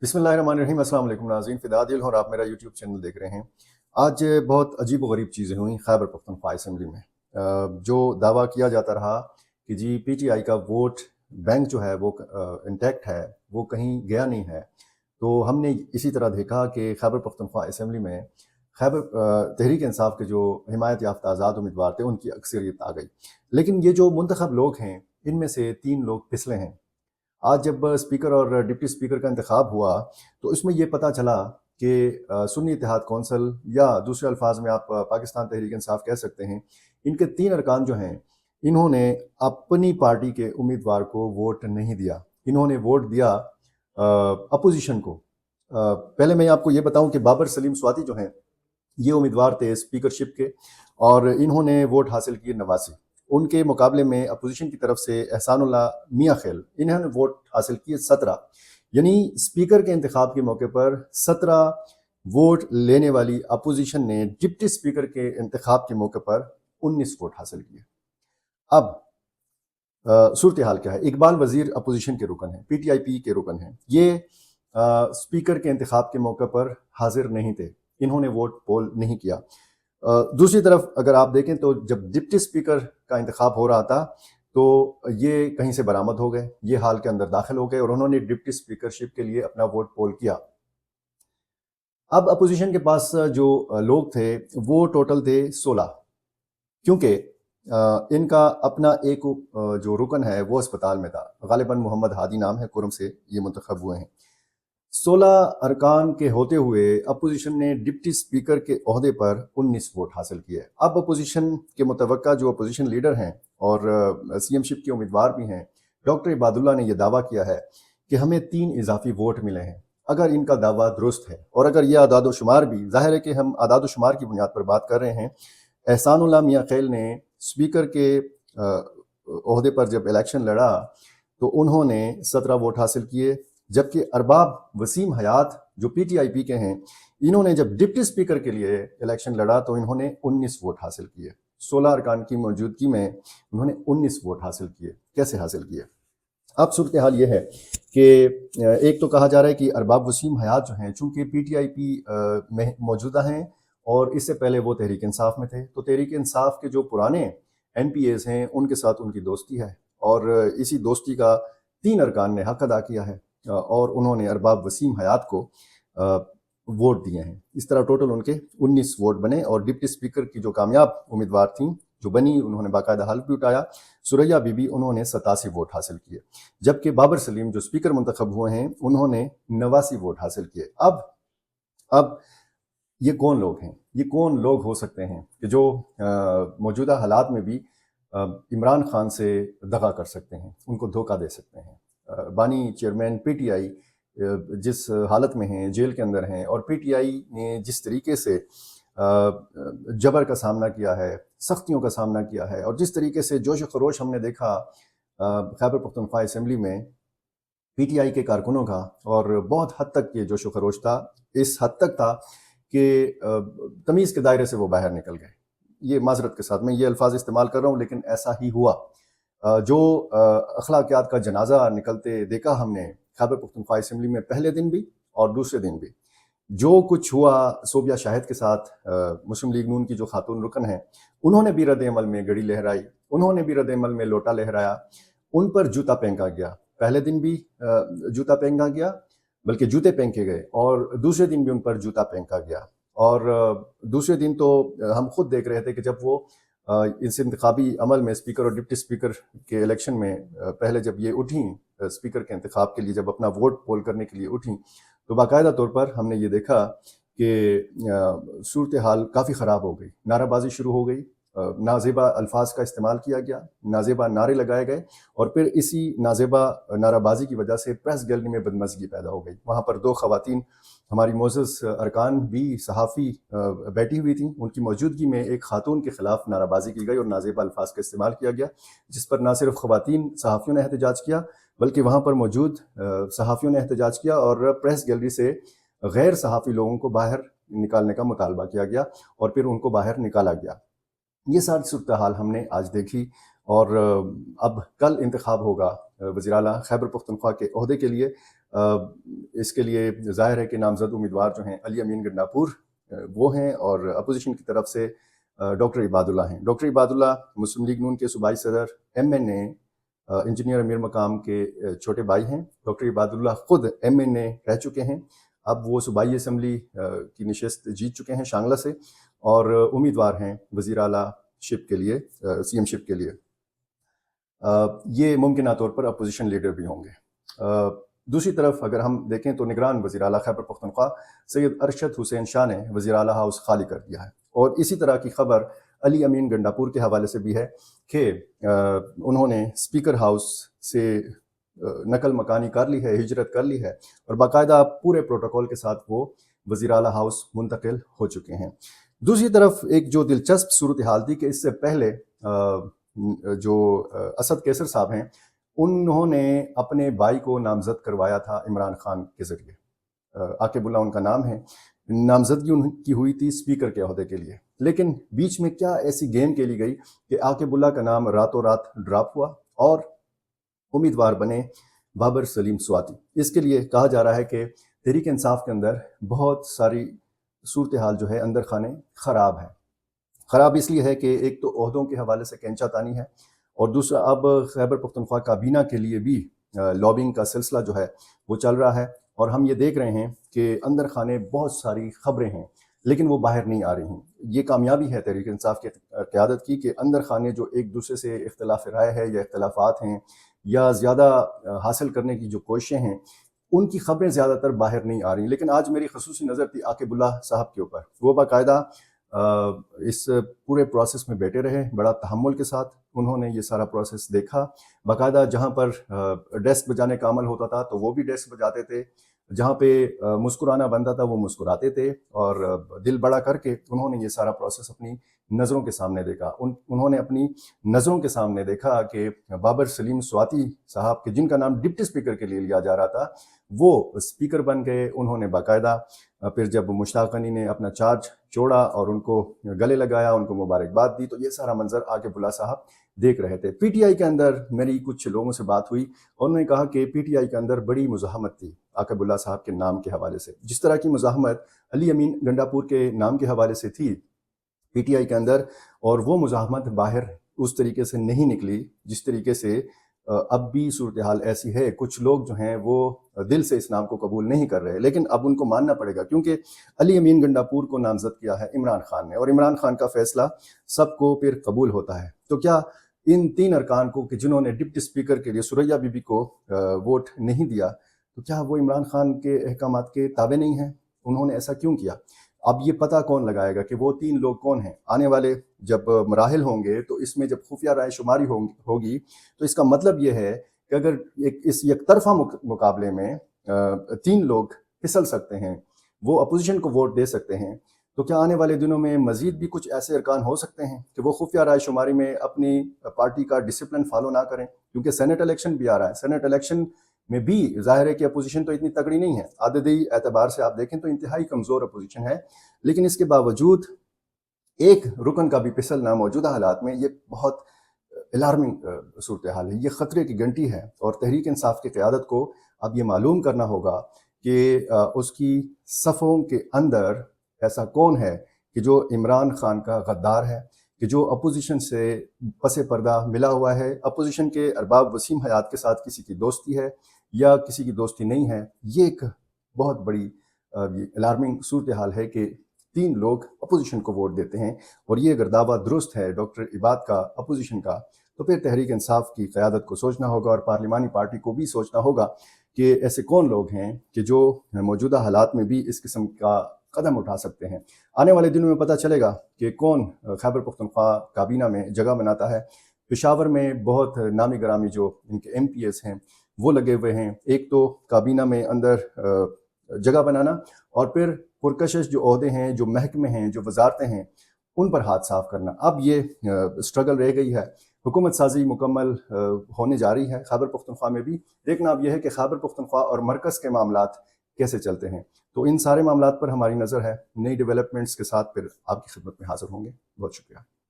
बिस्मिल्लाहिर्रहमानिर्रहीम। अस्सलाम वालेकुम नाज़रीन, फ़िदा दिल और आप मेरा यूट्यूब चैनल देख रहे हैं। आज बहुत अजीब व गरीब चीज़ें हुई खैबर पख्तूनख्वा असेंबली में। जो दावा किया जाता रहा कि जी पीटीआई का वोट बैंक जो है वो इंटैक्ट है, वो कहीं गया नहीं है। तो हमने इसी तरह देखा कि खैबर पख्तूनख्वा असेंबली में तहरीक इंसाफ के जो हिमायत याफ्ता आज़ाद उम्मीदवार थे उनकी अक्सरियत आ गई। लेकिन ये जो मुंतखब लोग हैं, इनमें से 3 लोग फिसले हैं। आज जब स्पीकर और डिप्टी स्पीकर का इंतखाब हुआ तो इसमें ये पता चला कि सुन्नी इत्तेहाद कौंसिल या दूसरे अल्फाज में आप पाकिस्तान तहरीक इंसाफ कह सकते हैं, इनके 3 अरकान जो हैं, इन्होंने अपनी पार्टी के उम्मीदवार को वोट नहीं दिया। इन्होंने वोट दिया अपोजिशन को। पहले मैं आपको ये बताऊं कि बाबर सलीम स्वाति जो हैं, ये उम्मीदवार थे स्पीकरशिप के और इन्होंने वोट हासिल किए 89। उनके मुकाबले में अपोजिशन की तरफ से एहसानुल्लाह मियां खैल, इन्होंने वोट हासिल किए 17। यानी स्पीकर के इंतखाब के मौके पर 17 वोट लेने वाली अपोजिशन ने डिप्टी स्पीकर के इंतखाब के मौके पर 19 वोट हासिल किए। अब सूरत हाल क्या है? इकबाल वजीर अपोजिशन के रुकन हैं, पीटीआईपी के रुकन हैं। ये स्पीकर के इंतखाब के मौके पर हाजिर नहीं थे, इन्होंने वोट पोल नहीं किया। दूसरी तरफ अगर आप देखें तो जब डिप्टी स्पीकर का इंतखाब हो रहा था तो ये कहीं से बरामद हो गए, ये हाल के अंदर दाखिल हो गए और उन्होंने डिप्टी स्पीकरशिप के लिए अपना वोट पोल किया। अब अपोजिशन के पास जो लोग थे वो टोटल थे 16, क्योंकि इनका अपना एक जो रुकन है वो अस्पताल में था। गालिबन मोहम्मद हादी नाम है, कुरम से ये मुंतखब हुए हैं। 16 अरकान के होते हुए अपोजिशन ने डिप्टी स्पीकर के ओहदे पर 19 वोट हासिल किए। अब अपोजिशन के मुतवक्का जो अपोजिशन लीडर हैं और सीएमशिप के उम्मीदवार भी हैं, डॉक्टर इबादुल्ला ने यह दावा किया है कि हमें 3 इजाफी वोट मिले हैं। अगर इनका दावा दुरुस्त है और अगर यह आदाद शुमार भी, जाहिर है कि हम आदाद शुमार की बुनियाद पर बात कर रहे हैं। एहसानुल्लाह मियां खैल ने स्पीकर के ओहदे पर जब इलेक्शन लड़ा तो उन्होंने 17 वोट हासिल किए, जबकि अरबाब वसीम हयात जो पीटीआईपी के हैं, इन्होंने जब डिप्टी स्पीकर के लिए इलेक्शन लड़ा तो इन्होंने 19 वोट हासिल किए। 16 अरकान की मौजूदगी में उन्होंने 19 वोट हासिल किए। कैसे हासिल किए? अब सूरत हाल ये है कि एक तो कहा जा रहा है कि अरबाब वसीम हयात जो हैं, चूँकि पीटीआईपी में मौजूदा हैं और इससे पहले वो तहरीक इंसाफ में थे, तो तहरीक इंसाफ के जो पुराने एमपीएस हैं उनके साथ उनकी दोस्ती है और इसी दोस्ती का 3 अरकान ने हक अदा किया है और उन्होंने अरबाब वसीम हयात को वोट दिए हैं। इस तरह टोटल उनके 19 वोट बने और डिप्टी स्पीकर की जो कामयाब उम्मीदवार थीं, जो बनी, उन्होंने बाकायदा हल्फ भी उठाया, सुरैया बीबी, उन्होंने 87 वोट हासिल किए, जबकि बाबर सलीम जो स्पीकर मुंतखब हुए हैं उन्होंने 89 वोट हासिल किए। अब ये कौन लोग हैं? ये कौन लोग हो सकते हैं कि जो मौजूदा हालात में भी इमरान खान से दगा कर सकते हैं, उनको धोखा दे सकते हैं? बानी चेयरमैन पीटीआई जिस हालत में हैं, जेल के अंदर हैं, और पीटीआई ने जिस तरीके से जबर का सामना किया है, सख्तियों का सामना किया है, और जिस तरीके से जोश खरोश हमने देखा खैबर पख्तूनख्वा असेंबली में पीटीआई के कारकुनों का, और बहुत हद तक ये जोश खरोश था, इस हद तक था कि तमीज़ के दायरे से वो बाहर निकल गए। ये माजरत के साथ मैं ये अल्फाज इस्तेमाल कर रहा हूँ, लेकिन ऐसा ही हुआ। जो अखलाकियात का जनाजा निकलते देखा हमने खैबर पख्तूनख्वा असेंबली में, पहले दिन भी और दूसरे दिन भी। जो कुछ हुआ सोबिया शाहिद के साथ, मुस्लिम लीग नून की जो खातून रुकन हैं, उन्होंने भी रद्द अमल में गड़ी लहराई, उन्होंने भी रद्द अमल में लोटा लहराया, उन पर जूता फेंका गया। पहले दिन भी जूता फेंका गया, बल्कि जूते फेंके गए, और दूसरे दिन भी उन पर जूता फेंका गया। और दूसरे दिन तो हम खुद देख रहे थे कि जब वो इस इंतखाबी अमल में स्पीकर और डिप्टी स्पीकर के इलेक्शन में पहले जब ये उठी स्पीकर के इंतखाब के लिए, जब अपना वोट पोल करने के लिए उठी, तो बाकायदा तौर पर हमने ये देखा कि सूरत हाल काफ़ी ख़राब हो गई। नाराबाजी शुरू हो गई, नाजेबा अल्फाज का इस्तेमाल किया गया, नाजेबा नारे लगाए गए, और फिर इसी नाजेबा नाराबाजी की वजह से प्रेस गैलरी में बदमज़गी पैदा हो गई। वहाँ पर 2 ख़वातीन हमारी मोअज़्ज़ज़ अरकान भी सहाफ़ी बैठी हुई थी, उनकी मौजूदगी में एक खातून के ख़िलाफ़ नाराबाजी की गई और नाजेबा अल्फाज का इस्तेमाल किया गया, जिस पर ना सिर्फ ख़वातीन सहाफ़ियों ने एहतजाज किया, बल्कि वहाँ पर मौजूद सहाफ़ियों ने एहतजाज किया, और प्रेस गैलरी से गैर सहाफ़ी लोगों को बाहर निकालने का मुतालबा किया गया और फिर उनको बाहर निकाला गया। ये सारी सूरत हाल हमने आज देखी, और अब कल इंतखाब होगा वज़ीर आला खैबर पख्तूनख्वा के ओहदे के लिए। اس کے لیے ظاہر ہے کہ نامزد امیدوار جو ہیں علی امین گنڈاپور وہ ہیں، اور اپوزیشن کی طرف سے ڈاکٹر عباد اللہ ہیں۔ ڈاکٹر عباد اللہ مسلم لیگ نون کے صوبائی صدر MNA انجینئر امیر مقام کے چھوٹے بھائی ہیں۔ ڈاکٹر عباد اللہ خود MNA رہ چکے ہیں، اب وہ صوبائی اسمبلی کی نشست جیت چکے ہیں شانگلہ سے، اور امیدوار ہیں وزیر اعلیٰ شپ کے لیے، CM شپ کے لیے۔ یہ ممکنہ طور پر اپوزیشن لیڈر بھی ہوں گے۔ دوسری طرف اگر ہم دیکھیں تو نگران وزیر اعلیٰ خیبر پختونخوا سید ارشد حسین شاہ نے وزیر اعلیٰ ہاؤس خالی کر دیا ہے، اور اسی طرح کی خبر علی امین گنڈاپور کے حوالے سے بھی ہے کہ انہوں نے اسپیکر ہاؤس سے نقل مکانی کر لی ہے، ہجرت کر لی ہے، اور باقاعدہ پورے پروٹوکول کے ساتھ وہ وزیر اعلیٰ ہاؤس منتقل ہو چکے ہیں۔ دوسری طرف ایک جو دلچسپ صورتحال تھی کہ اس سے پہلے جو اسد کیسر صاحب ہیں، انہوں نے اپنے بھائی کو نامزد کروایا تھا عمران خان کے ذریعے، عاقب اللہ ان کا نام ہے، نامزدگی ان کی ہوئی تھی اسپیکر کے عہدے کے لیے، لیکن بیچ میں کیا ایسی گیم کھیلی گئی کہ عاقب اللہ کا نام راتوں رات ڈراپ ہوا اور امیدوار بنے بابر سلیم سواتی۔ اس کے لیے کہا جا رہا ہے کہ تحریک انصاف کے اندر بہت ساری صورتحال جو ہے اندر خانے خراب ہے۔ خراب اس لیے ہے کہ ایک تو عہدوں کے حوالے سے کینچا تانی ہے، اور دوسرا اب خیبر پختونخوا کابینہ کے لیے بھی لابنگ کا سلسلہ جو ہے وہ چل رہا ہے، اور ہم یہ دیکھ رہے ہیں کہ اندر خانے بہت ساری خبریں ہیں لیکن وہ باہر نہیں آ رہی ہیں۔ یہ کامیابی ہے تحریک انصاف کی قیادت کی کہ اندر خانے جو ایک دوسرے سے اختلاف رائے ہے یا اختلافات ہیں یا زیادہ حاصل کرنے کی جو کوششیں ہیں، ان کی خبریں زیادہ تر باہر نہیں آ رہی ہیں۔ لیکن آج میری خصوصی نظر تھی عاقب اللہ صاحب کے اوپر، وہ باقاعدہ اس پورے پروسیس میں بیٹھے رہے، بڑا تحمل کے ساتھ انہوں نے یہ سارا پروسیس دیکھا، باقاعدہ جہاں پر ڈیسک بجانے کا عمل ہوتا تھا تو وہ بھی ڈیسک بجاتے تھے، جہاں پہ مسکرانا بنتا تھا وہ مسکراتے تھے، اور دل بڑا کر کے انہوں نے یہ سارا پروسیس اپنی نظروں کے سامنے دیکھا۔ انہوں نے اپنی نظروں کے سامنے دیکھا کہ بابر سلیم سواتی صاحب کے جن کا نام ڈپٹی اسپیکر کے لیے لیا جا رہا تھا وہ اسپیکر بن گئے۔ انہوں نے باقاعدہ پھر جب مشتاق غنی نے اپنا چارج چھوڑا اور ان کو گلے لگایا، ان کو مبارکباد دی، تو یہ سارا منظر عاقب اللہ صاحب دیکھ رہے تھے۔ PTI کے اندر میری کچھ لوگوں سے بات ہوئی، اور انہوں نے کہا کہ PTI کے اندر بڑی مزاحمت تھی عاقب اللہ صاحب کے نام کے حوالے سے، جس طرح کی مزاحمت علی امین گنڈاپور کے نام کے حوالے سے تھی PTI کے اندر، اور وہ مزاحمت باہر اس طریقے سے نہیں نکلی جس طریقے سے اب بھی صورتحال ایسی ہے۔ کچھ لوگ جو ہیں وہ دل سے اس نام کو قبول نہیں کر رہے، لیکن اب ان کو ماننا پڑے گا، کیونکہ علی امین گنڈاپور کو نامزد کیا ہے عمران خان نے، اور عمران خان کا فیصلہ سب کو پھر قبول ہوتا ہے۔ تو کیا ان 3 ارکان کو کہ جنہوں نے ڈپٹی اسپیکر کے لیے ثریا بی بی کو ووٹ نہیں دیا، تو کیا وہ عمران خان کے احکامات کے تابع نہیں ہیں؟ انہوں نے ایسا کیوں کیا؟ اب یہ پتہ کون لگائے گا کہ وہ 3 لوگ کون ہیں؟ آنے والے جب مراحل ہوں گے تو اس میں جب خفیہ رائے شماری ہوگی تو اس کا مطلب یہ ہے کہ اگر اس یک طرفہ مقابلے میں 3 لوگ پھسل سکتے ہیں، وہ اپوزیشن کو ووٹ دے سکتے ہیں، تو کیا آنے والے دنوں میں مزید بھی کچھ ایسے ارکان ہو سکتے ہیں کہ وہ خفیہ رائے شماری میں اپنی پارٹی کا ڈسپلن فالو نہ کریں؟ کیونکہ سینٹ الیکشن بھی آ رہا ہے، سینٹ الیکشن میں بھی ظاہر ہے کہ اپوزیشن تو اتنی تگڑی نہیں ہے، عددی اعتبار سے آپ دیکھیں تو انتہائی کمزور اپوزیشن ہے، لیکن اس کے باوجود ایک رکن کا بھی پھسلنا موجودہ حالات میں یہ بہت الارمنگ صورتحال ہے، یہ خطرے کی گھنٹی ہے، اور تحریک انصاف کی قیادت کو اب یہ معلوم کرنا ہوگا کہ اس کی صفوں کے اندر ایسا کون ہے کہ جو عمران خان کا غدار ہے، کہ جو اپوزیشن سے پس پردہ ملا ہوا ہے، اپوزیشن کے ارباب وسیم حیات کے ساتھ کسی کی دوستی ہے یا کسی کی دوستی نہیں ہے۔ یہ ایک بہت بڑی الارمنگ صورتحال ہے کہ 3 لوگ اپوزیشن کو ووٹ دیتے ہیں، اور یہ اگر دعویٰ درست ہے ڈاکٹر عباد کا اپوزیشن کا، تو پھر تحریک انصاف کی قیادت کو سوچنا ہوگا، اور پارلیمانی پارٹی کو بھی سوچنا ہوگا کہ ایسے کون لوگ ہیں کہ جو موجودہ حالات میں بھی اس قسم کا قدم اٹھا سکتے ہیں۔ آنے والے دنوں میں پتہ چلے گا کہ کون خیبر پختونخوا کابینہ میں جگہ بناتا ہے۔ پشاور میں بہت نامی گرامی جو ان کے MPs ہیں وہ لگے ہوئے ہیں، ایک تو کابینہ میں اندر جگہ بنانا، اور پھر پرکشش جو عہدے ہیں، جو محکمے ہیں، جو وزارتیں ہیں، ان پر ہاتھ صاف کرنا۔ اب یہ سٹرگل رہ گئی ہے، حکومت سازی مکمل ہونے جا رہی ہے خیبر پختونخوا میں بھی۔ دیکھنا اب یہ ہے کہ خیبر پختونخوا اور مرکز کے معاملات کیسے چلتے ہیں، تو ان سارے معاملات پر ہماری نظر ہے۔ نئی ڈیولپمنٹس کے ساتھ پھر آپ کی خدمت میں حاضر ہوں گے۔ بہت شکریہ۔